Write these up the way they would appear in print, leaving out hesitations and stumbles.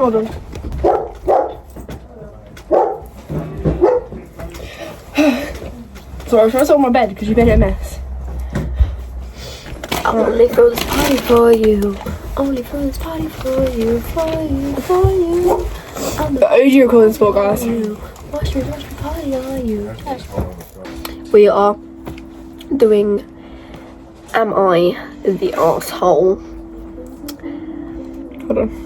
Hold on. So I was trying to sit on my bed because you made it a mess. I'll only throw this party for you. Only throw this party for you, for you, for you. The OG recording sport, guys. Watch me party on you. We are doing Am I the Arsehole? Hold on.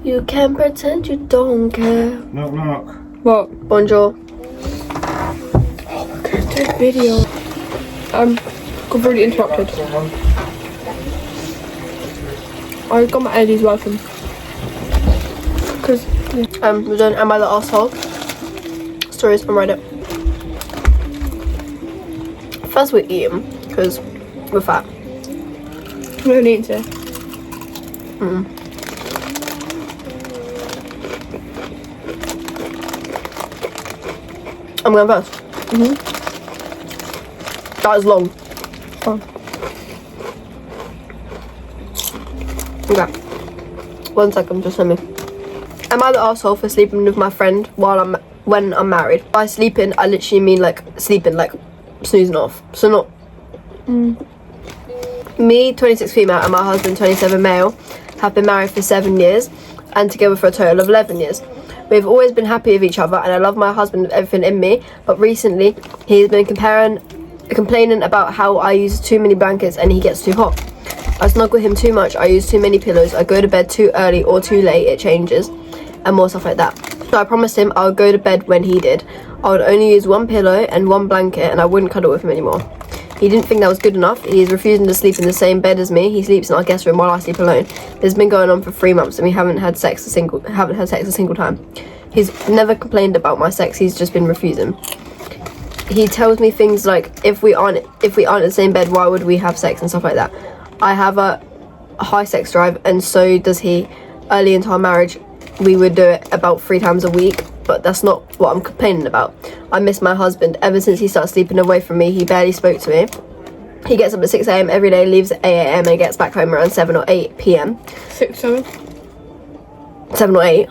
You can pretend you don't care. Knock, knock. What? Bonjour. Oh my god, do a video. Got really interrupted. I got my LEDs working. Because We're doing Am I the Arsehole? Stories from Reddit. First we're eating, because we're fat. we don't need to. I'm going first. That was long. Oh. Okay. 1 second, just let me. Am I the arsehole for sleeping with my friend when I'm married? By sleeping, I literally mean like sleeping, like snoozing off. So not. Me, 26 female, and my husband, 27 male, have been married for 7 years and together for a total of 11 years. We've always been happy with each other and I love my husband with everything in me, but recently he's been complaining about how I use too many blankets and he gets too hot. I snuggle him too much, I use too many pillows, I go to bed too early or too late, it changes, and more stuff like that. So I promised him I would go to bed when he did. I would only use 1 pillow and 1 blanket and I wouldn't cuddle with him anymore. He didn't think that was good enough. He is refusing to sleep in the same bed as me. He sleeps in our guest room while I sleep alone. This has been going on for 3 months and we haven't had sex a single time. He's never complained about my sex, he's just been refusing. He tells me things like, if we aren't in the same bed, why would we have sex and stuff like that. I have a high sex drive and so does he. Early into our marriage, we would do it about 3 times a week, but that's not what I'm complaining about. I miss my husband. Ever since he started sleeping away from me, he barely spoke to me. He gets up at 6 a.m. every day, leaves at 8 a.m. and gets back home around 7 or 8 p.m. 6, 7? 7 or 8.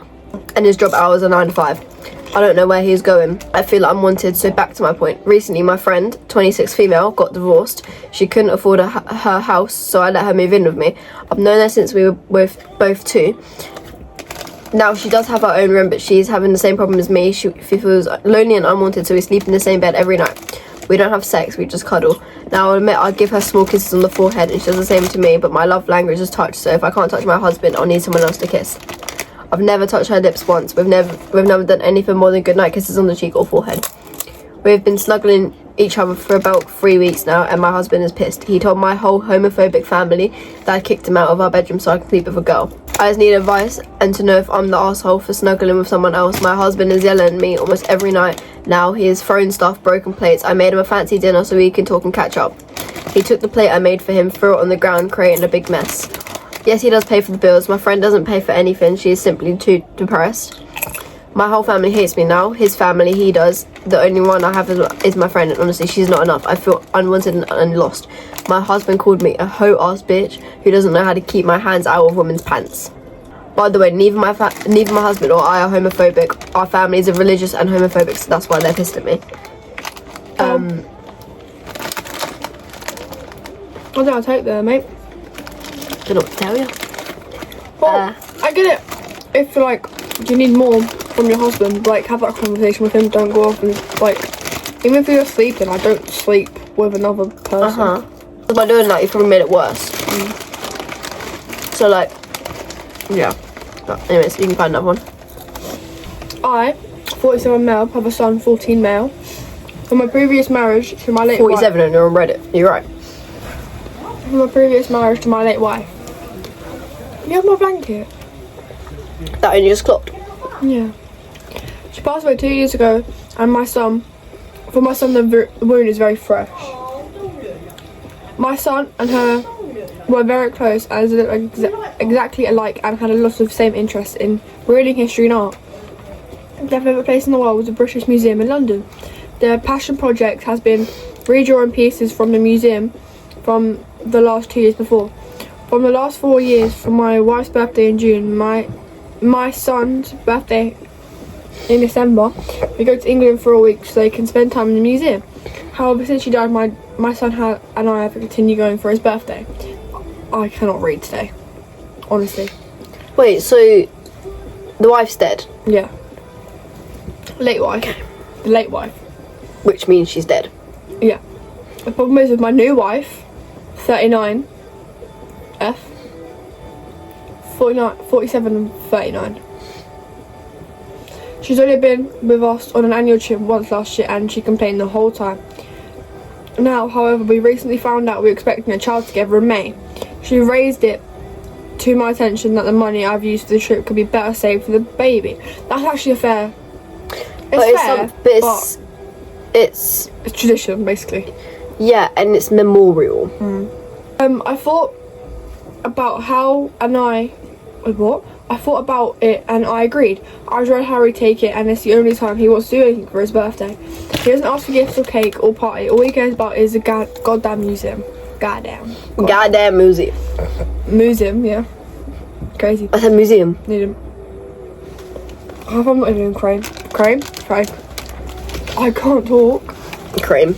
And his job hours are 9 to 5. I don't know where he's going. I feel like I'm wanted, so back to my point. Recently, my friend, 26 female, got divorced. She couldn't afford her house, so I let her move in with me. I've known her since we were both 2. Now, she does have her own room, but she's having the same problem as me. She feels lonely and unwanted, so we sleep in the same bed every night. We don't have sex, we just cuddle. Now, I'll admit I give her small kisses on the forehead, and she does the same to me, but my love language is touch, so if I can't touch my husband, I'll need someone else to kiss. I've never touched her lips once. We've never done anything more than goodnight kisses on the cheek or forehead. We've been snuggling each other for about 3 weeks now, and my husband is pissed. He told my whole homophobic family that I kicked him out of our bedroom so I could sleep with a girl. I just need advice and to know if I'm the asshole for snuggling with someone else. My husband is yelling at me almost every night now. He has thrown stuff, broken plates. I made him a fancy dinner so we can talk and catch up. He took the plate I made for him, threw it on the ground, creating a big mess. Yes, he does pay for the bills. My friend doesn't pay for anything. She is simply too depressed. My whole family hates me now. His family, he does. The only one I have is my friend, and honestly, she's not enough. I feel unwanted and lost. My husband called me a hoe-ass bitch who doesn't know how to keep my hands out of women's pants. By the way, neither my husband or I are homophobic. Our families are religious and homophobic, so that's why they're pissed at me. I think I'll take there, mate. Don't know what to tell you. Well, I get it. If, like, you need more from your husband, like, have that conversation with him. Don't go off and, like, even if you're sleeping, I don't sleep with another person. So by doing that, you probably made it worse. So, like, yeah. But anyways, you can find another one. I, 47 male, have a son, 14 male. From my previous marriage to my late 47 and you're on Reddit. You're right. From my previous marriage to my late wife. You have my blanket? That only just clocked. Yeah. She passed away 2 years ago, and my son, the wound is very fresh. My son and her were very close, as they looked exactly alike and had a lot of same interests in reading, history and art. Their favourite place in the world was the British Museum in London. Their passion project has been redrawing pieces from the museum from the last 2 years before. from the last 4 years, from my wife's birthday in June, my son's birthday in December, we go to England for a week so they can spend time in the museum. However, since she died, my son and I have to continue going for his birthday. I cannot read today, honestly. Wait, so the wife's dead? Yeah. Late wife. The late wife. Which means she's dead. Yeah. The problem is with my new wife, 39, 47 and 39. She's only been with us on an annual trip once last year and she complained the whole time. Now, however, we recently found out we're expecting a child together in May. She raised it to my attention that the money I've used for the trip could be better saved for the baby. That's actually fair. It's tradition, basically. Yeah, and it's memorial. I thought about I thought about it and I agreed. I'd rather Harry take it, and it's the only time he wants to do anything for his birthday. He doesn't ask for gifts or cake or party. All he cares about is the goddamn museum. Goddamn museum. Museum, yeah. Crazy. I said museum. Need him. How if I'm not even doing crane? Crane? I can't talk. Cream.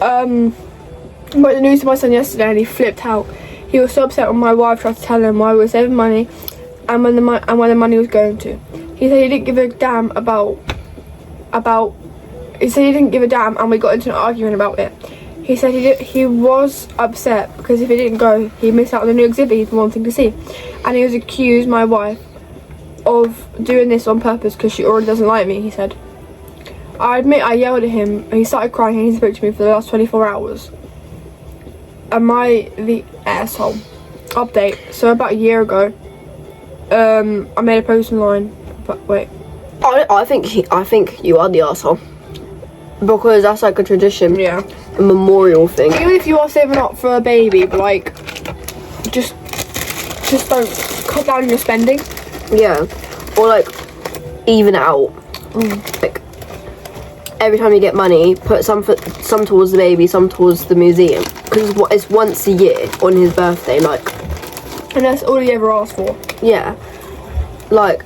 But the news to my son yesterday and he flipped out. He was so upset when my wife tried to tell him why we were saving money and where the money was going to. He said he didn't give a damn he said he didn't give a damn, and we got into an argument about it. He said he was upset because if he didn't go, he'd miss out on the new exhibit he'd been wanting to see. And he was accused my wife of doing this on purpose because she already doesn't like me, he said. I admit I yelled at him and he started crying and he spoke to me for the last 24 hours. Am I the asshole? Update. So about a year ago, I made a post online. But wait. I think you are the asshole. Because that's like a tradition. Yeah. A memorial thing. Even if you are saving up for a baby, but like, just don't cut down your spending. Yeah. Or like, even out. Like, every time you get money, put some towards the baby, some towards the museum. Because it's once a year on his birthday, like. And that's all he ever asked for. Yeah. Like,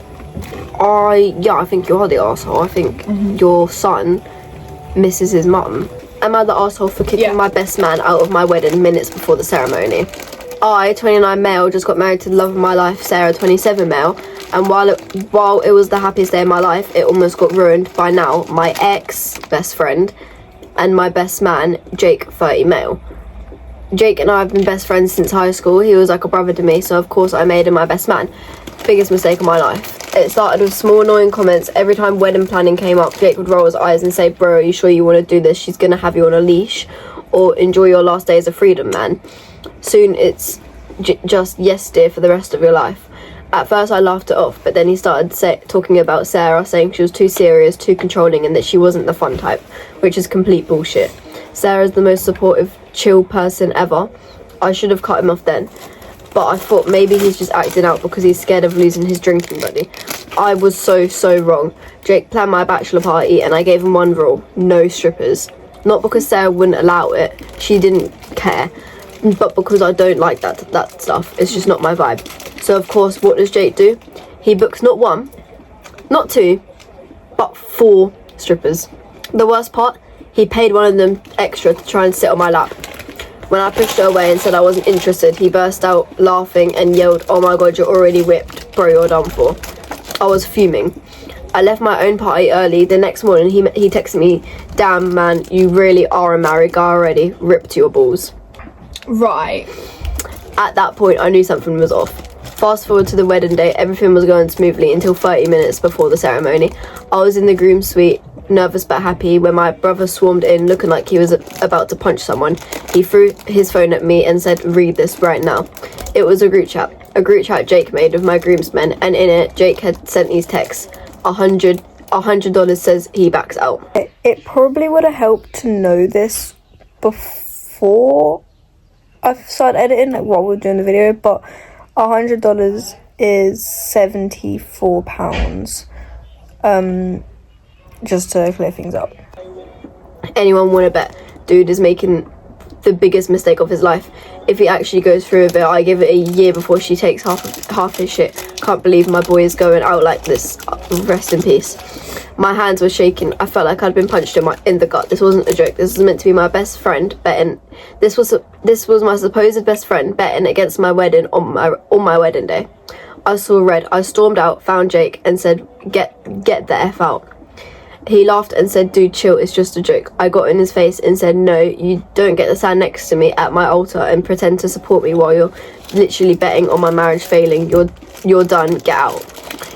I think you're the arsehole. I think your son misses his mum. Am I the arsehole for kicking my best man out of my wedding minutes before the ceremony? I, 29 male, just got married to the love of my life, Sarah, 27 male. And while it was the happiest day of my life, it almost got ruined by now my ex-best friend and my best man, Jake, 30 male. Jake and I have been best friends since high school. He was like a brother to me, so of course I made him my best man. Biggest mistake of my life. It started with small annoying comments. Every time wedding planning came up, Jake would roll his eyes and say, "Bro, are you sure you want to do this? She's gonna have you on a leash," or "Enjoy your last days of freedom, man. Soon it's just yes dear for the rest of your life." At first I laughed it off, but then he started talking about Sarah, saying she was too serious, too controlling, and that she wasn't the fun type, which is complete bullshit. Sarah's the most supportive, chill person ever. I should have cut him off then, but I thought maybe he's just acting out because he's scared of losing his drinking buddy. I was so wrong. Jake planned my bachelor party and I gave him one rule: no strippers. Not because Sarah wouldn't allow it, she didn't care, but because I don't like that stuff. It's just not my vibe. So of course, what does Jake do? He books not one, not two, but 4 strippers. The worst part, he paid one of them extra to try and sit on my lap. When I pushed her away and said I wasn't interested, he burst out laughing and yelled, "Oh my god, you're already whipped. Bro, you're done for." I was fuming. I left my own party early. The next morning, he texted me, "Damn, man, you really are a married guy already. Rip to your balls." Right. At that point, I knew something was off. Fast forward to the wedding day, everything was going smoothly until 30 minutes before the ceremony. I was in the groom's suite, nervous but happy, when my brother swarmed in looking like he was about to punch someone. He threw his phone at me and said, "Read this right now." It was a group chat Jake made with my groomsmen, and in it Jake had sent these texts. $100 says he backs out. It probably would have helped to know this before I started editing, like while we were doing the video, but $100 is £74. Just to clear things up. Anyone want to bet? Dude is making the biggest mistake of his life. If he actually goes through with it, I give it a year before she takes half his shit. Can't believe my boy is going out like this. Rest in peace. My hands were shaking. I felt like I'd been punched in the gut. This wasn't a joke. This was meant to be my best friend betting. This was my supposed best friend betting against my wedding on my wedding day. I saw red. I stormed out, found Jake, and said, "Get the F out." He laughed and said, "Dude, chill, it's just a joke." I got in his face and said, "No, you don't get to stand next to me at my altar and pretend to support me while you're literally betting on my marriage failing. You're done, get out."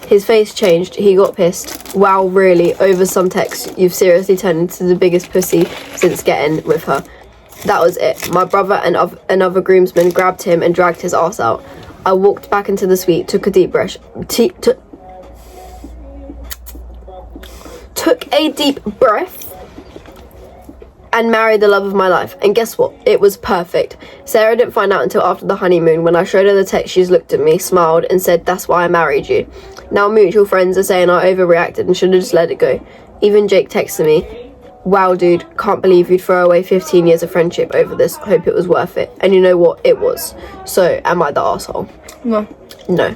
His face changed. He got pissed. "Wow, really? Over some text? You've seriously turned into the biggest pussy since getting with her." That was it. My brother and another groomsman grabbed him and dragged his ass out. I walked back into the suite, took a deep breath, and married the love of my life. And guess what? It was perfect. Sarah didn't find out until after the honeymoon. When I showed her the text, she's looked at me, smiled, and said, "That's why I married you." Now mutual friends are saying I overreacted and should have just let it go. Even Jake texted me, "Wow, dude, can't believe you'd throw away 15 years of friendship over this. Hope it was worth it." And you know what? It was. So, am I the asshole? No. No.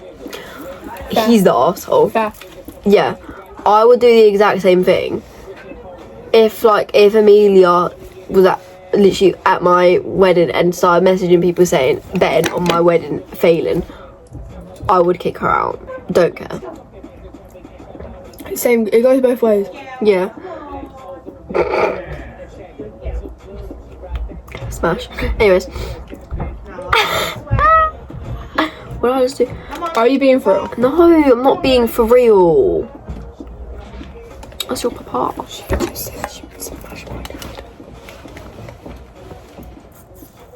Fair. He's the asshole. Fair. Yeah. I would do the exact same thing. If Amelia was literally at my wedding and started messaging people saying, betting on my wedding failing, I would kick her out. Don't care. Same, it goes both ways. Yeah. Smash. Anyways. What did I just do? Are you being for real? No, I'm not being for real. That's your papa.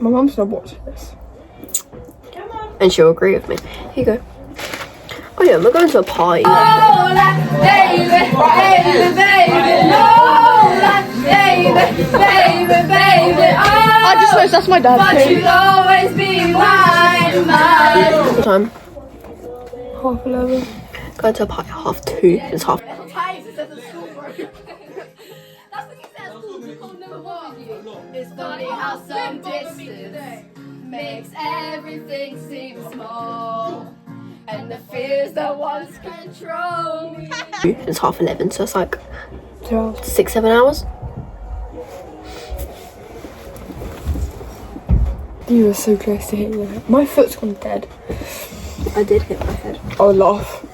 My mum's not watching this. And she'll agree with me. Here you go. Oh yeah, we're going to a party. I just noticed that's my dad. But you'll always be mine. What time? 11:30. Going to a party at 2:30. It's half. It's funny how some distance makes everything seem small, and the fears that once controlled me. It's 11:30, so it's like 12. 6-7 hours. You were so close to hitting your head. My foot's gone dead. I did hit my head. I'll laugh.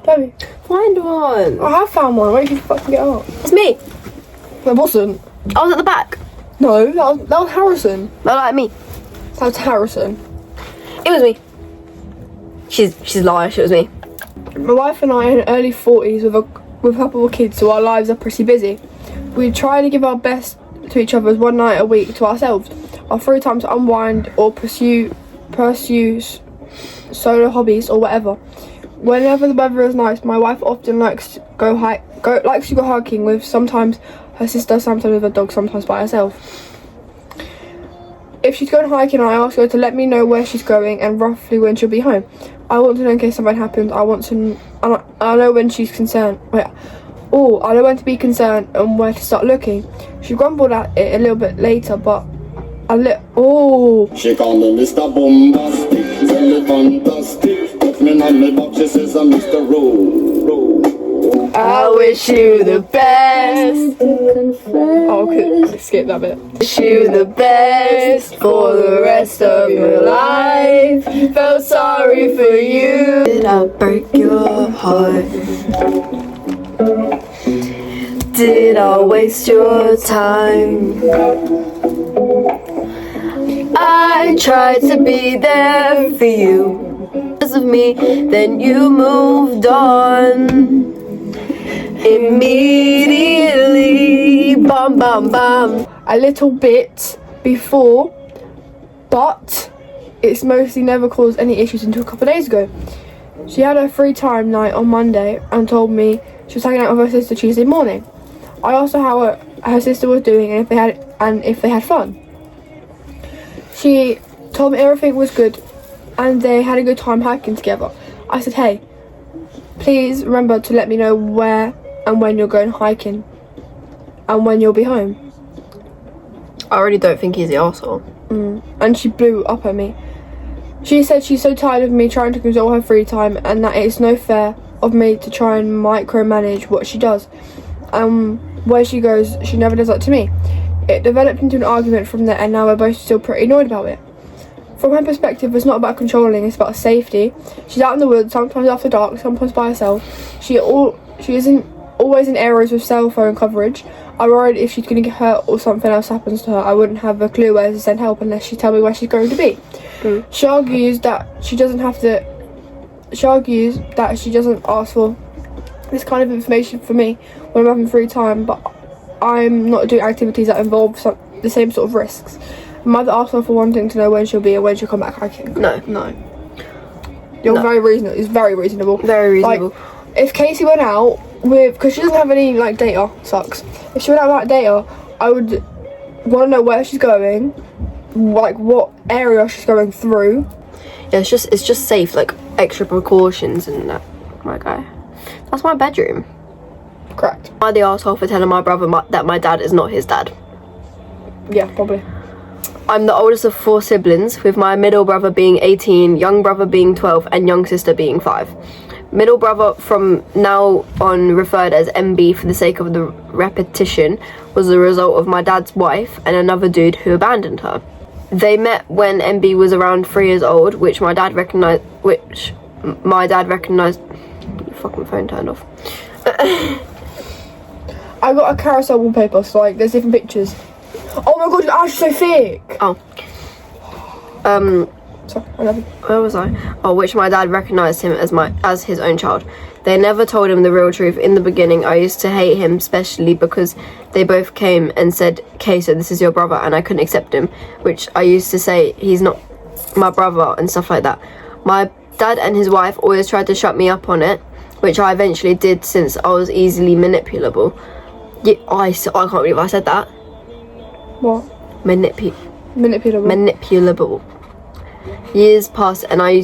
Debbie, Find one. I have found one. Why don't you fucking get up? It's me. That wasn't. I was at the back. No, that was Harrison. No, like me. That was Harrison. It was me. She's lying. It was me. My wife and I are in early 40s with a couple of kids, so our lives are pretty busy. We try to give our best to each other 1 night a week to ourselves. Our free time to unwind or pursue solo hobbies or whatever. Whenever the weather is nice, my wife often likes to go hiking with sometimes her sister, sometimes with her dog, sometimes by herself. If she's going hiking, I ask her to let me know where she's going and roughly when she'll be home. I want to know in case something happens. I know when she's concerned. I know when to be concerned and where to start looking. She grumbled at it a little bit later, but She called me Mr. Bombastic, tell me fantastic. Put me on me box, she says I'm Mr. Rowe. I wish you the best. Oh, okay, skip that bit. Wish you the best for the rest of your life. Felt sorry for you. Did I break your heart? Did I waste your time? I tried to be there for you. Because of me, then you moved on. Immediately, bam, bam, bam. A little bit before, but it's mostly never caused any issues until a couple of days ago. She had her free time night on Monday and told me she was hanging out with her sister Tuesday morning. I asked her how her sister was doing and if they had fun. She told me everything was good and they had a good time hiking together. I said, hey, please remember to let me know where and when you're going hiking and when you'll be home. I already don't think he's the arsehole. And she blew up at me. She said she's so tired of me trying to control her free time and that it's no fair of me to try and micromanage what she does. Where she goes, she never does that to me. It developed into an argument from there, and now we're both still pretty annoyed about it. From her perspective, it's not about controlling, it's about safety. She's out in the woods, sometimes after dark, sometimes by herself. She isn't always in areas with cell phone coverage. I'm worried if she's going to get hurt or something else happens to her, I wouldn't have a clue where to send help unless she tell me where she's going to be. She argues that she doesn't ask for this kind of information for me when I'm having free time, but I'm not doing activities that involve the same sort of risks. Am I the arsehole for wanting to know when she'll be and when she'll come back hiking? No. You're very reasonable. It's very reasonable. Very reasonable. Like, if Casey went out with, because she doesn't have any like data, sucks. If she went out without data, I would want to know where she's going, like what area she's going through. Yeah, it's just safe, like extra precautions and that. My guy, that's my bedroom. Correct. Am I the arsehole for telling my brother that my dad is not his dad? Yeah, probably. I'm the oldest of 4 siblings, with my middle brother being 18, young brother being 12, and young sister being 5. Middle brother, from now on referred as MB for the sake of the repetition, was the result of my dad's wife and another dude who abandoned her. They met when MB was around 3 years old, which my dad recognized. Your fucking phone turned off. I got a carousel wallpaper, so like there's different pictures. Oh my god, your eyes are so thick. Oh. Sorry, I love you. Where was I? Oh, which my dad recognized him as his own child. They never told him the real truth. In the beginning, I used to hate him, especially because they both came and said, "Okay, so this is your brother," and I couldn't accept him, which I used to say, "He's not my brother," and stuff like that. My dad and his wife always tried to shut me up on it, which I eventually did since I was easily manipulable. Yeah, I can't believe I said that. What? Manipulable. Years passed and I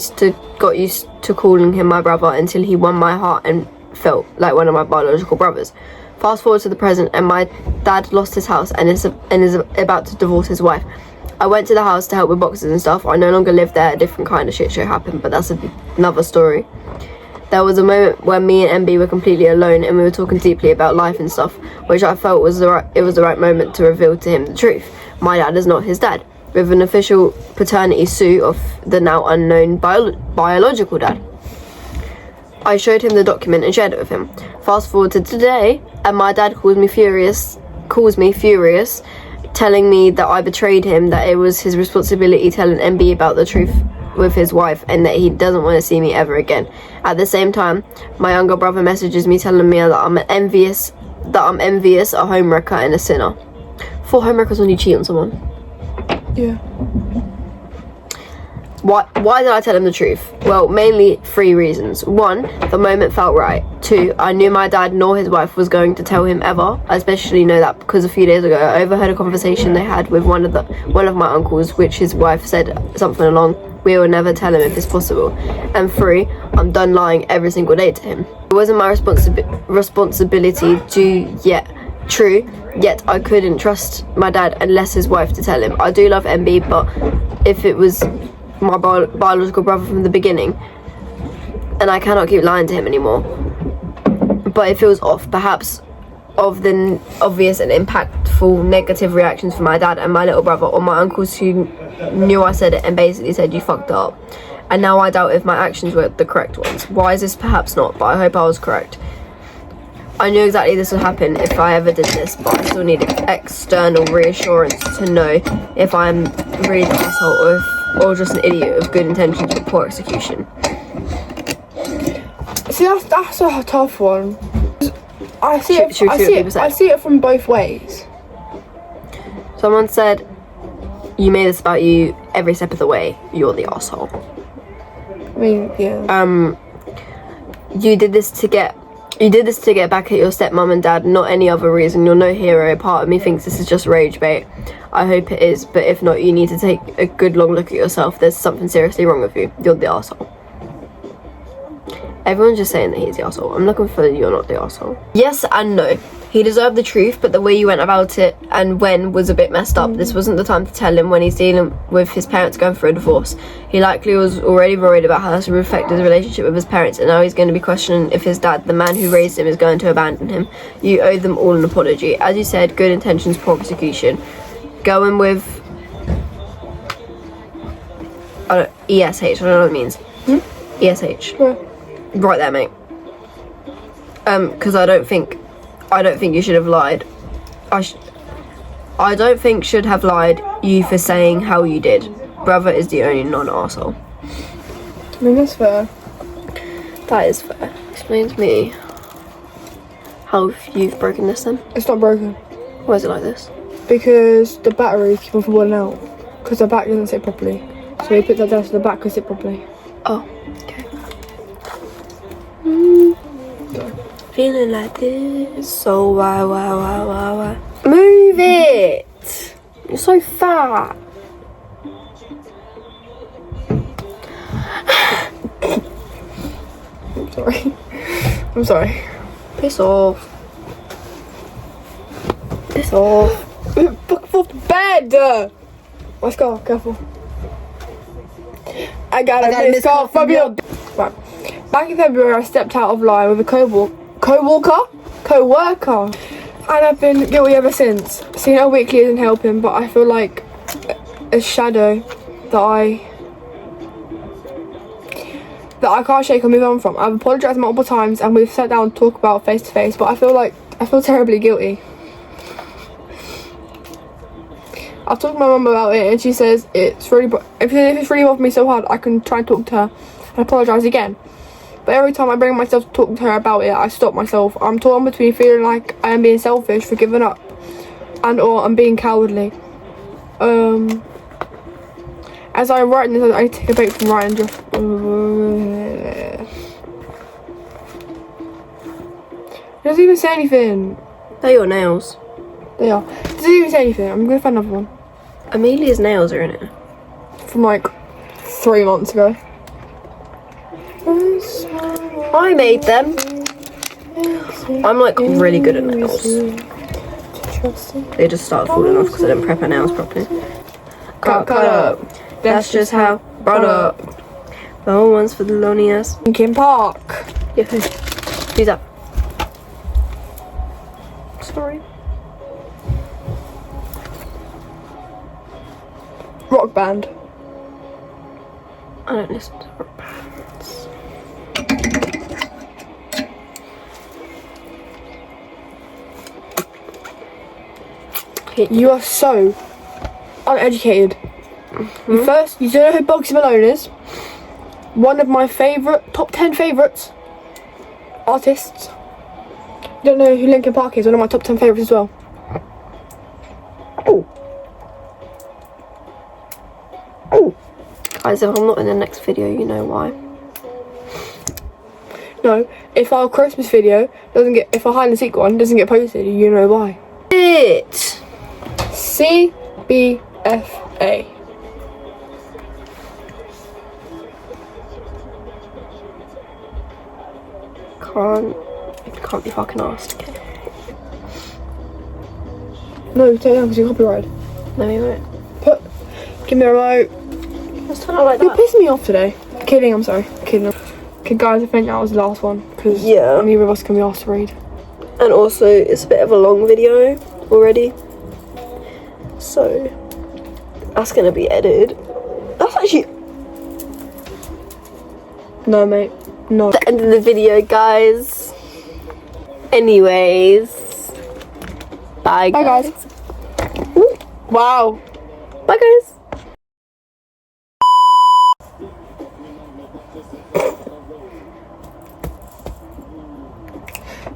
got used to calling him my brother until he won my heart and felt like one of my biological brothers. Fast forward to the present, and my dad lost his house and is about to divorce his wife. I went to the house to help with boxes and stuff. I no longer live there. A different kind of shit show happened, but that's another story. There was a moment when me and MB were completely alone and we were talking deeply about life and stuff, which I felt was the right moment to reveal to him the truth. My dad is not his dad, with an official paternity suit of the now unknown biological dad. I showed him the document and shared it with him. Fast forward to today, and my dad calls me furious, telling me that I betrayed him, that it was his responsibility telling MB about the truth with his wife, and that he doesn't want to see me ever again. At the same time, my younger brother messages me telling me that I'm envious, a homewrecker and a sinner. 4 homewreckers when you cheat on someone. Yeah. Why did I tell him the truth? Well, mainly 3 reasons. 1, the moment felt right. 2, I knew my dad nor his wife was going to tell him ever. I especially know that because a few days ago I overheard a conversation they had with one of my uncles, which his wife said something along, "We will never tell him if it's possible." And 3, I'm done lying every single day to him. It wasn't my responsibility True, yet I couldn't trust my dad unless his wife to tell him. I do love MB, but if it was my biological brother from the beginning, and I cannot keep lying to him anymore. But it feels off, perhaps of the obvious and impactful negative reactions from my dad and my little brother, or my uncles who knew I said it and basically said, "You fucked up." And now I doubt if my actions were the correct ones. Why is this? Perhaps not, but I hope I was correct. I knew exactly this would happen if I ever did this, but I still need external reassurance to know if I'm really the asshole or just an idiot with good intentions but poor execution. See, that's a tough one. I see it from both ways. Someone said, "You made this about you every step of the way. You're the asshole." I mean, yeah. You did this to get back at your stepmom and dad, not any other reason. You're no hero. Part of me thinks this is just rage bait. I hope it is, but if not, you need to take a good long look at yourself. There's something seriously wrong with you. You're the arsehole. Everyone's just saying that he's the arsehole. I'm looking for you're not the arsehole. Yes and no. He deserved the truth, but the way you went about it and when was a bit messed up. This wasn't the time to tell him when he's dealing with his parents going through a divorce. He likely was already worried about how this would affect his relationship with his parents, and now he's going to be questioning if his dad, the man who raised him, is going to abandon him. You owe them all an apology. As you said, good intentions, poor execution. Going with ESH, I don't know what it means. ESH. Where? Right there, mate. Because I don't think you should have lied. I don't think should have lied you for saying how you did. Brother is the only non-arsehole. I mean, that's fair. That is fair. Explain to me how you've broken this then. It's not broken. Why is it like this? Because the battery keeps on falling out. Because the back doesn't sit properly. So he put that down so the back could sit properly. Oh, okay. Feeling like this. So why? Move it! You're so fat. Sorry. I'm sorry. Piss off. Piss off. Fuck off the bed! Let's go, careful. I got a missed call from you. Right. Back in February, I stepped out of line with a co-worker, and I've been guilty ever since. Seeing her weekly isn't helping, but I feel like a shadow that I can't shake or move on from. I've apologised multiple times, and we've sat down to talk about face to face, but I feel terribly guilty. I've talked to my mum about it, and she says if it's really bothered me so hard, I can try and talk to her and apologise again. But every time I bring myself to talk to her about it, I stop myself. I'm torn between feeling like I am being selfish for giving up or I'm being cowardly. As I'm writing this, I take a break from writing just... It doesn't even say anything. They're your nails. They are. It doesn't even say anything. I'm going to find another one. Amelia's nails are in it. From like 3 months ago. I made them. I'm like really good at nails. They just started falling off because I didn't prep my nails properly. Cut up. That's just how brought up. The one's for the lonely ass. Linkin Park. Yeah. Who's that? Sorry. Rock band. I don't listen to rock bands. You are so uneducated. You don't know who Bugsy Malone is? One of my top 10 favourites artists. You don't know who Linkin Park is? One of my top 10 favourites as well. Guys, if I'm not in the next video, you know why. No, if our Christmas video if our hide and seek one doesn't get posted, you know why. It. CBFA. Can't be fucking asked. Okay. No, take it down because you're copyrighted. No, you won't. Give me a remote. Let's turn it like You're that. pissing me off today. Kidding, I'm sorry. Kidding. Okay, guys, I think that was the last one because neither of us can be asked to read. And also, it's a bit of a long video already, so that's gonna be edited. That's actually No, mate. No. the end of the video, guys. Anyways, bye guys. Wow. Bye guys.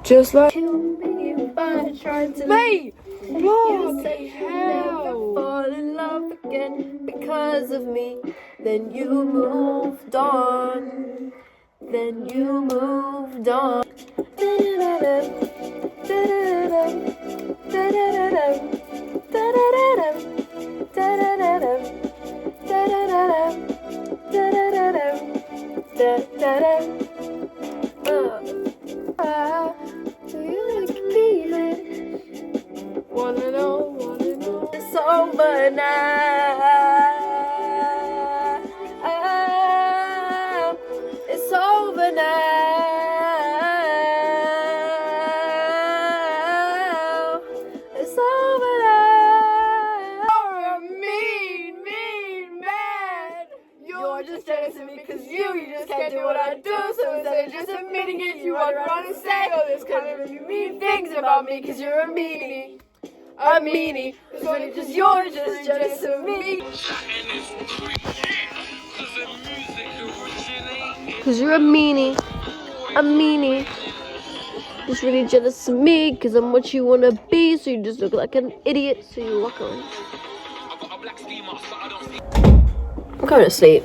Just like Kill me if I tried to. mate. What the Never hell? fall in love again because of me. Then you moved on. Then you moved on. Do you like me? Wanna know. It's over now. It's over now. It's over now. You're a mean man. You're just jealous of me because you just can't do what I do. So instead of just admitting it, you run around and say all this kind of mean things about me because you're a meanie. A meanie. It's really just you're just jealous of me. Cause you're a meanie. Just really jealous of me, cause I'm what you wanna be, so you just look like an idiot, so you walk away. I'm going to sleep.